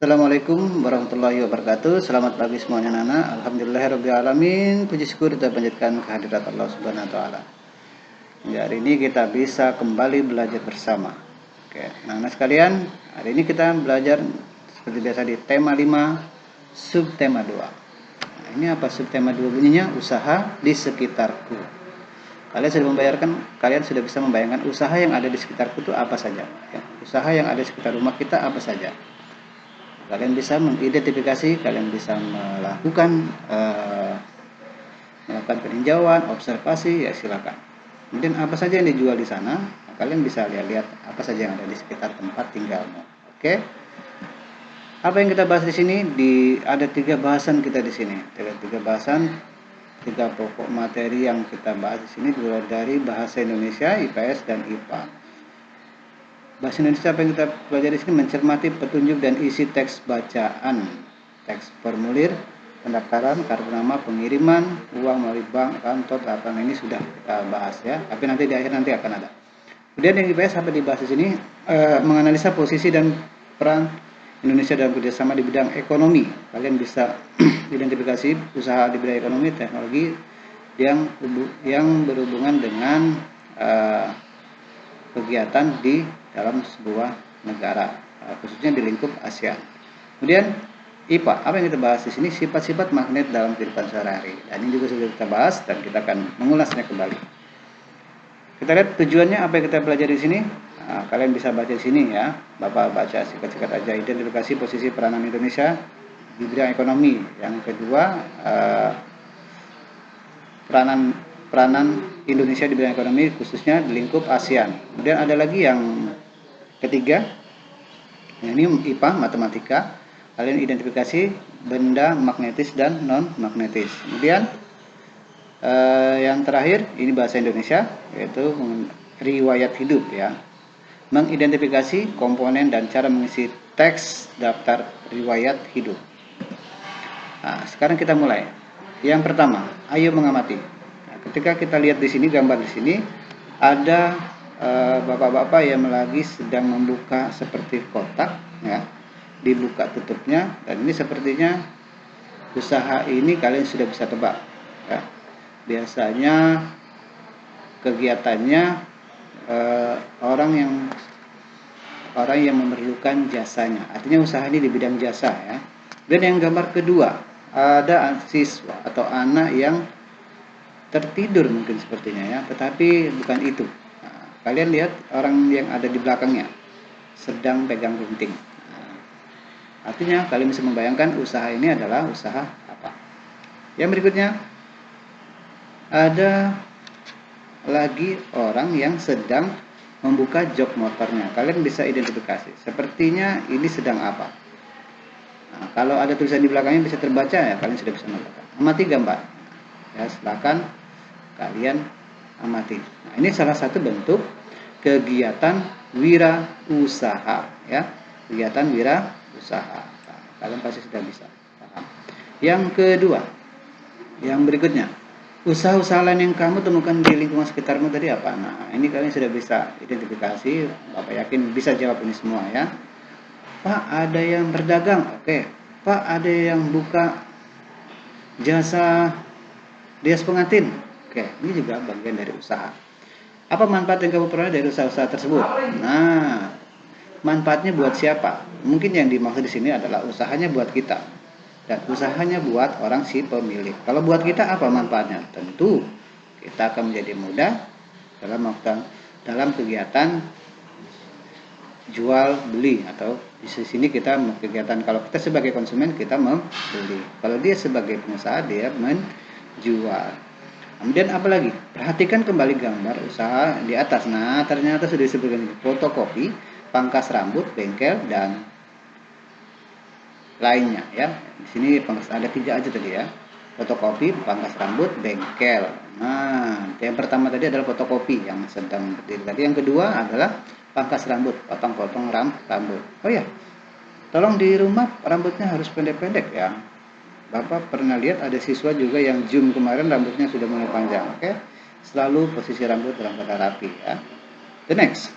Assalamualaikum warahmatullahi wabarakatuh. Selamat pagi semuanya anak-anak. Alhamdulillahirabbil alamin. Puji syukur kita panjatkan kehadirat Allah Subhanahu wa taala. Hari ini kita bisa kembali belajar bersama. Oke, anak-anak sekalian, hari ini kita belajar seperti biasa di tema 5, subtema 2. Nah, ini apa subtema 2 bunyinya? Usaha di sekitarku. Kalian sudah bisa membayangkan usaha yang ada di sekitarku itu apa saja? Ya, usaha yang ada di sekitar rumah kita apa saja? Kalian bisa mengidentifikasi, kalian bisa melakukan peninjauan, observasi, ya silakan. Kemudian apa saja yang dijual di sana, kalian bisa lihat apa saja yang ada di sekitar tempat tinggalmu. Oke? Apa yang kita bahas di sini? Ada 3 bahasan kita di sini. Ada 3 bahasan, 3 pokok materi yang kita bahas di sini dimulai dari bahasa Indonesia, IPS dan IPA. Bahasa Indonesia apa yang kita pelajari di sini mencermati petunjuk dan isi teks bacaan, teks formulir, pendaftaran, kartu nama, pengiriman, uang melalui bank, kantor, tahapan ini sudah kita bahas ya. Tapi nanti di akhir nanti akan ada. Kemudian yang IPS apa dibahas di sini menganalisa posisi dan peran Indonesia dalam kerjasama di bidang ekonomi. Kalian bisa identifikasi usaha di bidang ekonomi, teknologi yang berhubungan dengan kegiatan di dalam sebuah negara, khususnya di lingkup ASEAN. Kemudian IPA, apa yang kita bahas di sini? Sifat-sifat magnet dalam kehidupan sehari-hari. Dan ini juga sudah kita bahas dan kita akan mengulasnya kembali. Kita lihat tujuannya apa yang kita pelajari di sini. Nah, kalian bisa baca di sini ya. Bapak baca singkat-singkat aja. Identifikasi posisi peranan Indonesia di bidang ekonomi. Yang kedua, peranan Indonesia di bidang ekonomi khususnya di lingkup ASEAN. Kemudian ada lagi yang ketiga, ini IPA matematika. Kalian identifikasi benda magnetis dan non magnetis. Kemudian yang terakhir ini bahasa Indonesia, yaitu riwayat hidup ya. Mengidentifikasi komponen dan cara mengisi teks daftar riwayat hidup. Nah, sekarang kita mulai. Yang pertama, ayo mengamati. Nah, ketika kita lihat di sini gambar di sini ada bapak-bapak yang lagi sedang membuka seperti kotak ya, dibuka tutupnya, dan ini sepertinya usaha ini kalian sudah bisa tebak ya. Biasanya kegiatannya orang yang memerlukan jasanya, artinya usaha ini di bidang jasa ya. Dan yang gambar kedua ada siswa atau anak yang tertidur mungkin sepertinya ya, tetapi bukan itu. Kalian lihat orang yang ada di belakangnya sedang pegang gunting. Nah, artinya kalian bisa membayangkan usaha ini adalah usaha apa. Yang berikutnya ada lagi orang yang sedang membuka jok motornya. Kalian bisa identifikasi. Sepertinya ini sedang apa. Nah, kalau ada tulisan di belakangnya bisa terbaca ya, kalian sudah bisa membaca. Amati gambar. Ya, silakan kalian amati. Nah, ini salah satu bentuk kegiatan wirausaha ya, kegiatan wirausaha. Nah, kalian pasti sudah bisa paham. Yang kedua, yang berikutnya, usaha-usaha lain yang kamu temukan di lingkungan sekitarmu tadi apa? Nah, ini kalian sudah bisa identifikasi. Bapak yakin bisa jawab ini semua ya. Pak, ada yang berdagang. Oke. Pak, ada yang buka jasa dias pengantin. Oke, ini juga bagian dari usaha. Apa manfaat yang kamu peroleh dari usaha-usaha tersebut? Nah, manfaatnya buat siapa? Mungkin yang dimaksud di sini adalah usahanya buat kita dan usahanya buat orang si pemilik. Kalau buat kita apa manfaatnya? Tentu kita akan menjadi mudah dalam kegiatan jual beli, atau di sini kita kegiatan, kalau kita sebagai konsumen kita membeli, kalau dia sebagai pengusaha dia menjual. Kemudian apa lagi? Perhatikan kembali gambar usaha di atas. Nah, ternyata sudah disebutkan fotokopi, pangkas rambut, bengkel, dan lainnya ya. Di sini ada 3 aja tadi ya. Fotokopi, pangkas rambut, bengkel. Nah, yang pertama tadi adalah fotokopi yang sedang berdiri tadi. Yang kedua adalah pangkas rambut, potong-potong rambut. Oh ya, tolong di rumah rambutnya harus pendek-pendek ya. Bapak pernah lihat ada siswa juga yang zoom kemarin rambutnya sudah mulai panjang. Oke, selalu posisi rambut dalam keadaan rapi ya. The next,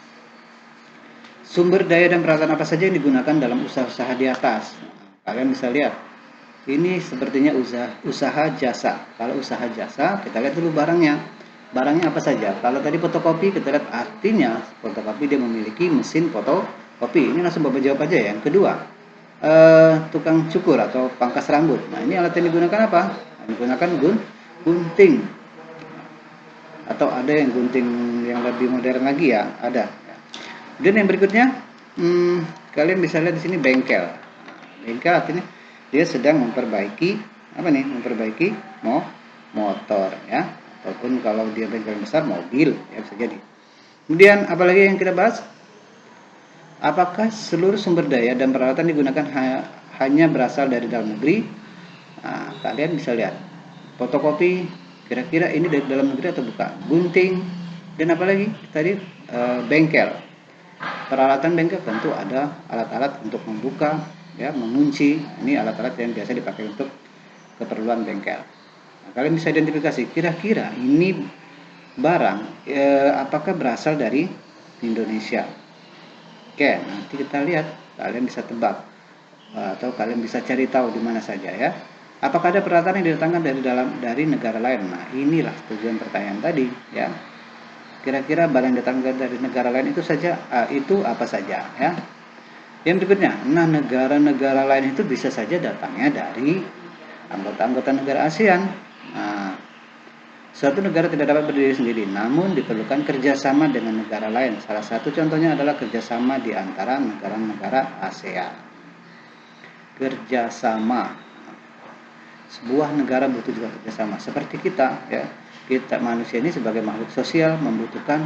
Sumber daya dan peralatan apa saja yang digunakan dalam usaha-usaha di atas? Kalian bisa lihat. Ini sepertinya usaha jasa. Kalau usaha jasa, kita lihat dulu barangnya. Barangnya apa saja? Kalau tadi fotokopi, kita lihat artinya fotokopi dia memiliki mesin fotokopi. Ini langsung Bapak jawab aja ya. Yang kedua, tukang cukur atau pangkas rambut. Nah, ini alat yang digunakan apa? Digunakan gunting. Atau ada yang gunting yang lebih modern lagi ya, ada. Dan yang berikutnya, kalian bisa lihat di sini bengkel. Bengkel artinya dia sedang memperbaiki apa nih? Memperbaiki motor ya, ataupun kalau dia bengkel besar mobil ya bisa jadi. Kemudian apalagi yang kita bahas? Apakah seluruh sumber daya dan peralatan digunakan hanya berasal dari dalam negeri? Nah, kalian bisa lihat fotokopi, kira-kira ini dari dalam negeri atau bukan? Gunting dan apalagi tadi bengkel. Peralatan bengkel tentu ada alat-alat untuk membuka, ya, mengunci. Ini alat-alat yang biasa dipakai untuk keperluan bengkel. Nah, kalian bisa identifikasi kira-kira ini barang apakah berasal dari Indonesia. Oke, nanti kita lihat, kalian bisa tebak atau kalian bisa cari tahu di mana saja ya. Apakah ada peralatan yang didatangkan dari negara lain? Nah, inilah tujuan pertanyaan tadi ya. Kira-kira barang yang datangkan dari negara lain itu apa saja ya. Yang berikutnya, nah negara-negara lain itu bisa saja datangnya dari anggota-anggota negara ASEAN. Nah, suatu negara tidak dapat berdiri sendiri, namun diperlukan kerjasama dengan negara lain. Salah satu contohnya adalah kerjasama di antara negara-negara ASEAN. Kerjasama, sebuah negara butuh juga kerjasama. Seperti kita, ya, kita manusia ini sebagai makhluk sosial membutuhkan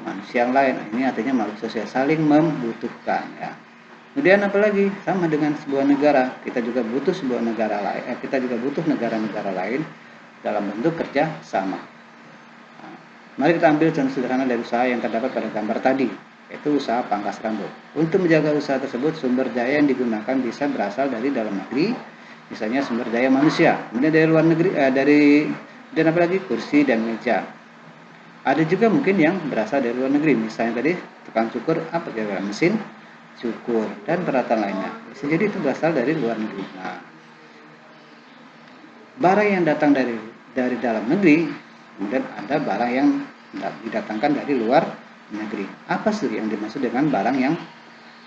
manusia yang lain. Ini artinya makhluk sosial saling membutuhkan. Ya. Kemudian apalagi sama dengan sebuah negara, kita juga butuh sebuah negara lain. Kita juga butuh negara-negara lain dalam bentuk kerja sama. Nah, mari kita ambil contoh sederhana dari usaha yang terdapat pada gambar tadi, yaitu usaha pangkas rambut. Untuk menjaga usaha tersebut, sumber daya yang digunakan bisa berasal dari dalam negeri, misalnya sumber daya manusia, kemudian dari luar negeri, dan apalagi kursi dan meja. Ada juga mungkin yang berasal dari luar negeri, misalnya tadi tukang cukur, apa kira-kira mesin cukur dan peralatan lainnya. Bisa jadi itu berasal dari luar negeri. Nah, barang yang datang dari dalam negeri, kemudian ada barang yang didatangkan dari luar negeri. Apa sih yang dimaksud dengan barang yang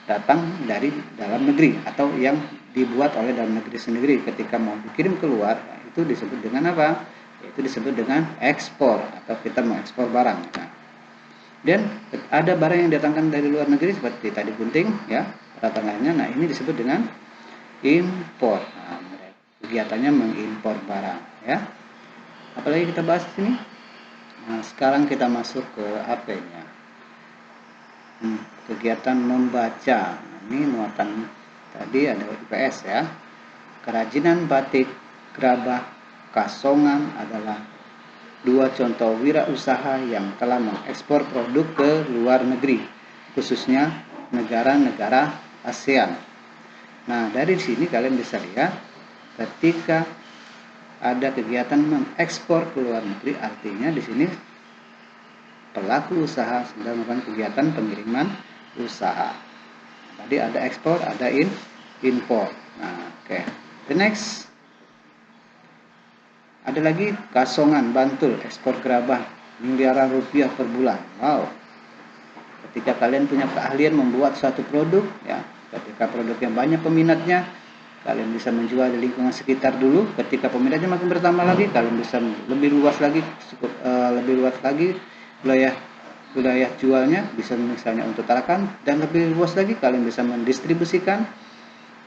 datang dari dalam negeri atau yang dibuat oleh dalam negeri sendiri ketika mau dikirim keluar? Itu disebut dengan apa? Itu disebut dengan ekspor atau kita mengekspor barang. Nah, dan ada barang yang didatangkan dari luar negeri seperti tadi gunting, ya, peralatan lainnya. Nah, ini disebut dengan impor. Nah, kegiatannya mengimpor barang, ya. Apalagi kita bahas di sini. Nah, sekarang kita masuk ke AP-nya. Kegiatan membaca. Nah, ini muatan tadi ada IPS ya. Kerajinan batik, gerabah, kasongan adalah dua contoh wirausaha yang telah mengekspor produk ke luar negeri, khususnya negara-negara ASEAN. Nah, dari sini kalian bisa lihat ketika ada kegiatan mengekspor ke luar negeri, artinya di sini pelaku usaha sedang melakukan kegiatan pengiriman usaha. Tadi ada ekspor, ada impor. Nah, oke. The next, ada lagi kasongan, Bantul, ekspor gerabah miliaran rupiah per bulan. Wow. Ketika kalian punya keahlian membuat suatu produk, ya, ketika produknya banyak peminatnya, kalian bisa menjual di lingkungan sekitar dulu. Ketika peminatnya makin bertambah lagi, kalian bisa lebih luas lagi, wilayah jualnya, bisa misalnya untuk Tarakan, dan lebih luas lagi kalian bisa mendistribusikan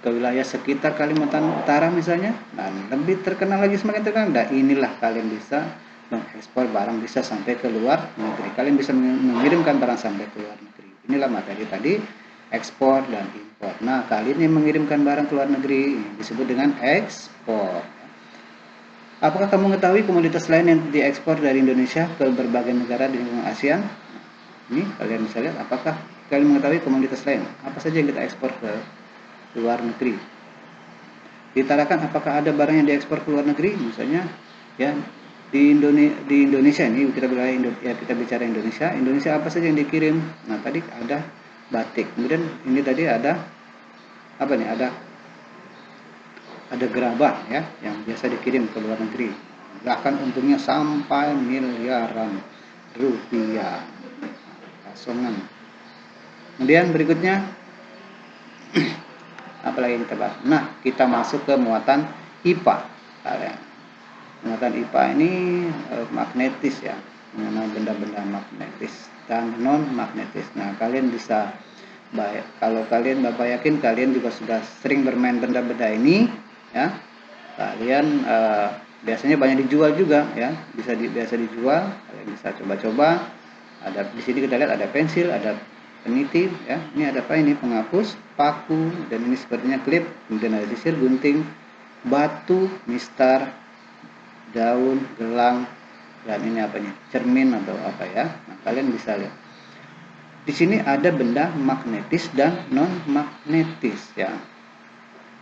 ke wilayah sekitar Kalimantan Utara misalnya. Dan lebih terkenal lagi, semakin terkenal. Dan inilah kalian bisa mengekspor barang bisa sampai ke luar negeri. Kalian bisa mengirimkan barang sampai ke luar negeri. Inilah materi tadi, ekspor dan impor. Nah, kali ini mengirimkan barang ke luar negeri disebut dengan ekspor. Apakah kamu mengetahui komoditas lain yang diekspor dari Indonesia ke berbagai negara di lingkungan ASEAN? Ini kalian bisa lihat, apakah kalian mengetahui komoditas lain? Apa saja yang kita ekspor ke luar negeri? Ditarakan apakah ada barang yang diekspor ke luar negeri? Misalnya, ya, di Indonesia ini kita bicara Indonesia apa saja yang dikirim. Nah, tadi ada batik, kemudian ini tadi ada apa nih, ada gerabah ya yang biasa dikirim ke luar negeri, bahkan untungnya sampai miliaran rupiah, kasongan. Kemudian berikutnya apalagi kita bahas. Nah, kita masuk ke muatan IPA kalian. Muatan IPA ini magnetis ya, mengenai benda-benda magnetis dan non magnetis. Nah, kalian bisa kalau kalian, Bapak yakin kalian juga sudah sering bermain benda-benda ini ya. Kalian biasanya banyak dijual juga ya, biasa dijual, kalian bisa coba-coba. Ada di sini kita lihat ada pensil, ada peniti ya. Ini ada apa ini? Penghapus, paku, dan ini sepertinya klip. Kemudian ada sisir, gunting, batu, mistar, daun, gelang, dan ini apa nih? Cermin atau apa ya. Nah, kalian bisa lihat. Di sini ada benda magnetis dan non magnetis ya.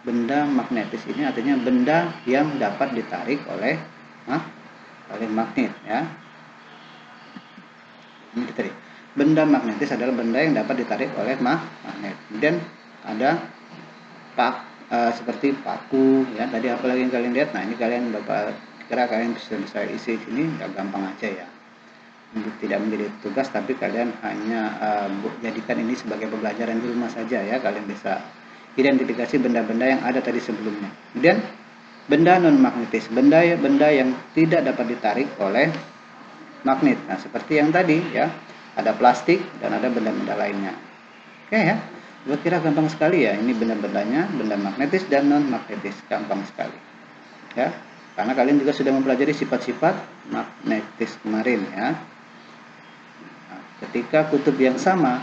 Benda magnetis ini artinya benda yang dapat ditarik oleh magnet ya. Ini tadi. Benda magnetis adalah benda yang dapat ditarik oleh magnet. Kemudian ada seperti paku ya. Tadi apalagi yang kalian lihat. Nah, ini kalian Bapak kira kalian bisa isi sini ya, gampang aja ya. Tidak menjadi tugas, tapi kalian hanya jadikan ini sebagai pembelajaran di rumah saja ya. Kalian bisa identifikasi benda-benda yang ada tadi sebelumnya. Kemudian benda non magnetis, benda yang tidak dapat ditarik oleh magnet. Nah, seperti yang tadi ya, ada plastik dan ada benda-benda lainnya. Oke ya, gue kira gampang sekali ya. Ini benda-bendanya, benda magnetis dan non magnetis, gampang sekali ya. Karena kalian juga sudah mempelajari sifat-sifat magnetis kemarin ya. Nah, ketika kutub yang sama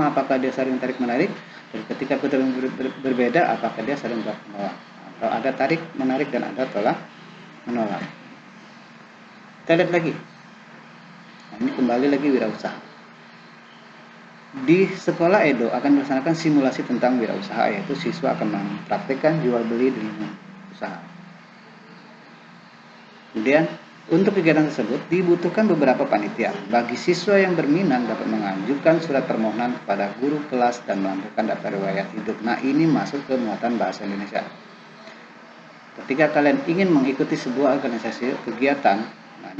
apakah dia saling tarik menarik? Dan ketika kutub yang berbeda, apakah dia saling menolak? Atau ada tarik menarik dan ada tolak menolak? Kita lihat lagi. Nah, ini kembali lagi wirausaha. Di sekolah Edo akan melaksanakan simulasi tentang wirausaha, yaitu siswa akan mempraktikkan jual beli di lingkungan usaha. Kemudian untuk kegiatan tersebut dibutuhkan beberapa panitia. Bagi siswa yang berminat dapat mengajukan surat permohonan kepada guru kelas dan melampirkan daftar riwayat hidup. Nah, ini masuk ke muatan bahasa Indonesia. Ketika kalian ingin mengikuti sebuah organisasi kegiatan, nah,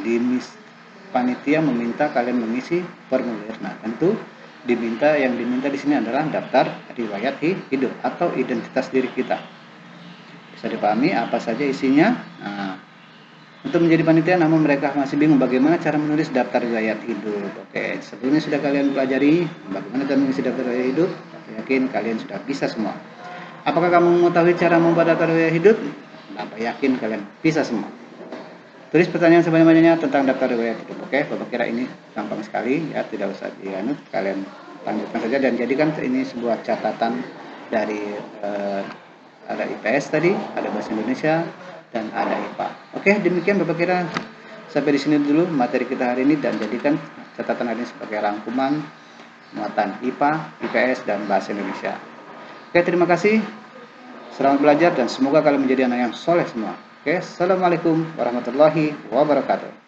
panitia meminta kalian mengisi formulir. Nah, tentu yang diminta di sini adalah daftar riwayat hidup atau identitas diri kita. Bisa dipahami apa saja isinya. Nah, untuk menjadi panitia namun mereka masih bingung bagaimana cara menulis daftar riwayat hidup. Oke, sebelumnya sudah kalian pelajari bagaimana cara menulis daftar riwayat hidup. Saya yakin kalian sudah bisa semua. Apakah kamu mengetahui cara membuat daftar riwayat hidup? Bapak yakin kalian bisa semua. Tulis pertanyaan sebanyak-banyaknya tentang daftar riwayat hidup. Oke, Bapak kira ini gampang sekali ya, tidak usah dianut. Kalian lanjutkan saja dan jadikan ini sebuah catatan dari ada IPS tadi, ada bahasa Indonesia, dan ada IPA. Oke, demikian Bapak kira sampai di sini dulu materi kita hari ini, dan jadikan catatan hari ini sebagai rangkuman muatan IPA, IPS, dan bahasa Indonesia. Oke, terima kasih. Selamat belajar dan semoga kalian menjadi anak yang soleh semua. Oke, assalamualaikum warahmatullahi wabarakatuh.